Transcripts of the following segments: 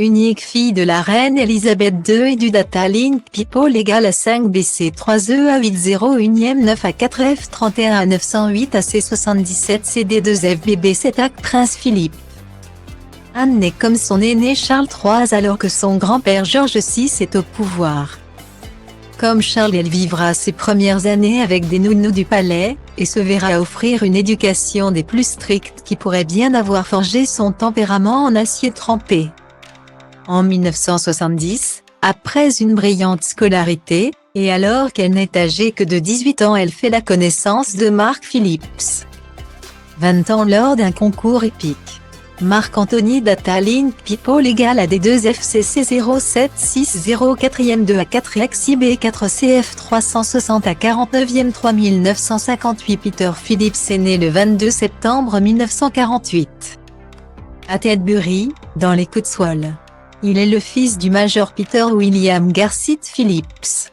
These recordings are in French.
unique fille de la reine Elisabeth II et du data link people égale à 5 BC 3E à 80 9 à 4 F 31 à 908 AC 77 CD 2 FBB 7 AC Prince Philippe. Anne naît comme son aîné Charles III alors que son grand-père George VI est au pouvoir. Comme Charles, elle vivra ses premières années avec des nounous du palais, et se verra offrir une éducation des plus strictes qui pourrait bien avoir forgé son tempérament en acier trempé. En 1970, après une brillante scolarité, et alors qu'elle n'est âgée que de 18 ans, elle fait la connaissance de Mark Phillips. 20 ans lors d'un concours épique. Marc-Anthony Data Link People égale à D2FCC 0760 4e 2 à 4 XIB 4 CF 360 à 49e 3958 Peter Phillips est né le 22 septembre 1948. À Tedbury, dans les Cotswolds. Il est le fils du Major Peter William Garcit Phillips.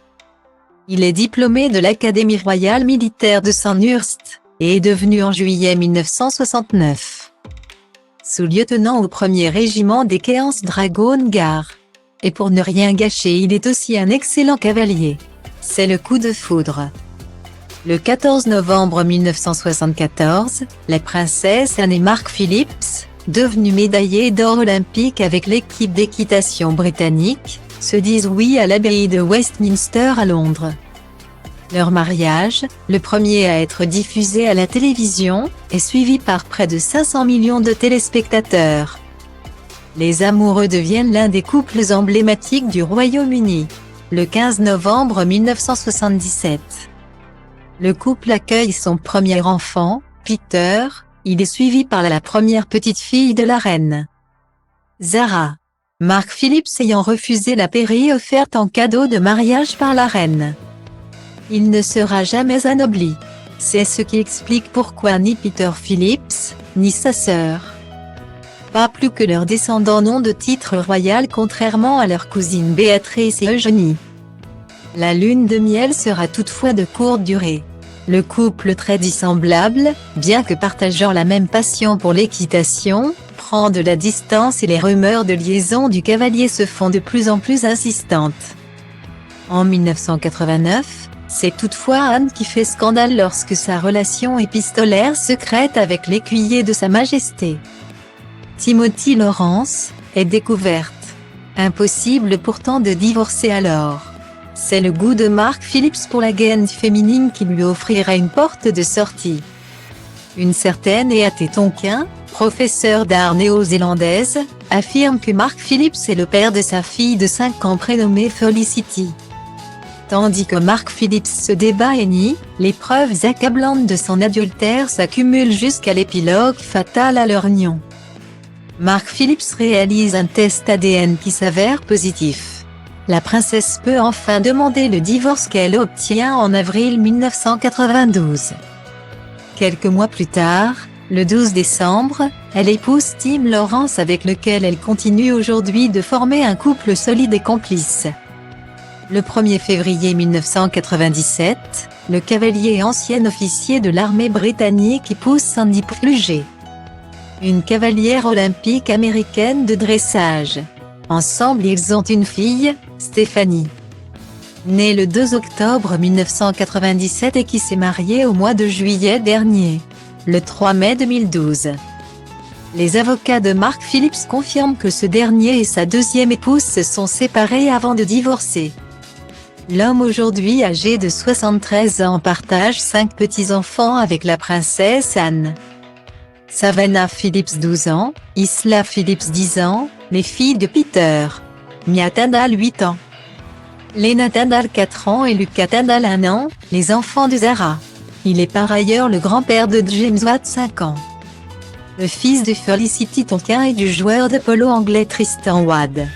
Il est diplômé de l'Académie royale militaire de Sandhurst, et est devenu en juillet 1969. Sous-lieutenant au 1er régiment des Cairns Dragoon Guards. Et pour ne rien gâcher, il est aussi un excellent cavalier. C'est le coup de foudre. Le 14 novembre 1974, la princesse Anne et Mark Phillips, devenus médaillés d'or olympique avec l'équipe d'équitation britannique, se disent oui à l'abbaye de Westminster à Londres. Leur mariage, le premier à être diffusé à la télévision, est suivi par près de 500 millions de téléspectateurs. Les amoureux deviennent l'un des couples emblématiques du Royaume-Uni. Le 15 novembre 1977. Le couple accueille son premier enfant, Peter, il est suivi par la première petite fille de la reine. Zara. Mark Phillips ayant refusé la pairie offerte en cadeau de mariage par la reine. Il ne sera jamais anobli. C'est ce qui explique pourquoi ni Peter Phillips, ni sa sœur, pas plus que leurs descendants n'ont de titre royal contrairement à leurs cousines Béatrice et Eugénie. La lune de miel sera toutefois de courte durée. Le couple très dissemblable, bien que partageant la même passion pour l'équitation, prend de la distance et les rumeurs de liaison du cavalier se font de plus en plus insistantes. En 1989, c'est toutefois Anne qui fait scandale lorsque sa relation épistolaire secrète avec l'écuyer de Sa Majesté, Timothy Lawrence, est découverte. Impossible pourtant de divorcer alors. C'est le goût de Mark Phillips pour la gaine féminine qui lui offrira une porte de sortie. Une certaine E.A.T. Tonkin, professeure d'art néo-zélandaise, affirme que Mark Phillips est le père de sa fille de 5 ans prénommée Felicity. Tandis que Mark Phillips se débat et nie, les preuves accablantes de son adultère s'accumulent jusqu'à l'épilogue fatal à leur union. Mark Phillips réalise un test ADN qui s'avère positif. La princesse peut enfin demander le divorce qu'elle obtient en avril 1992. Quelques mois plus tard, le 12 décembre, elle épouse Tim Lawrence avec lequel elle continue aujourd'hui de former un couple solide et complice. Le 1er février 1997, le cavalier et ancien officier de l'armée britannique épouse Sandy Pluget, une cavalière olympique américaine de dressage. Ensemble ils ont une fille, Stéphanie, née le 2 octobre 1997 et qui s'est mariée au mois de juillet dernier, le 3 mai 2012. Les avocats de Mark Phillips confirment que ce dernier et sa deuxième épouse se sont séparés avant de divorcer. L'homme aujourd'hui âgé de 73 ans partage 5 petits-enfants avec la princesse Anne. Savannah Phillips 12 ans, Isla Phillips 10 ans, les filles de Peter. Mia Tindall 8 ans. Lena Tindall 4 ans et Lucas Tindall 1 an, les enfants de Zara. Il est par ailleurs le grand-père de James Watt 5 ans. Le fils de Felicity Tonkin et du joueur de polo anglais Tristan Wade.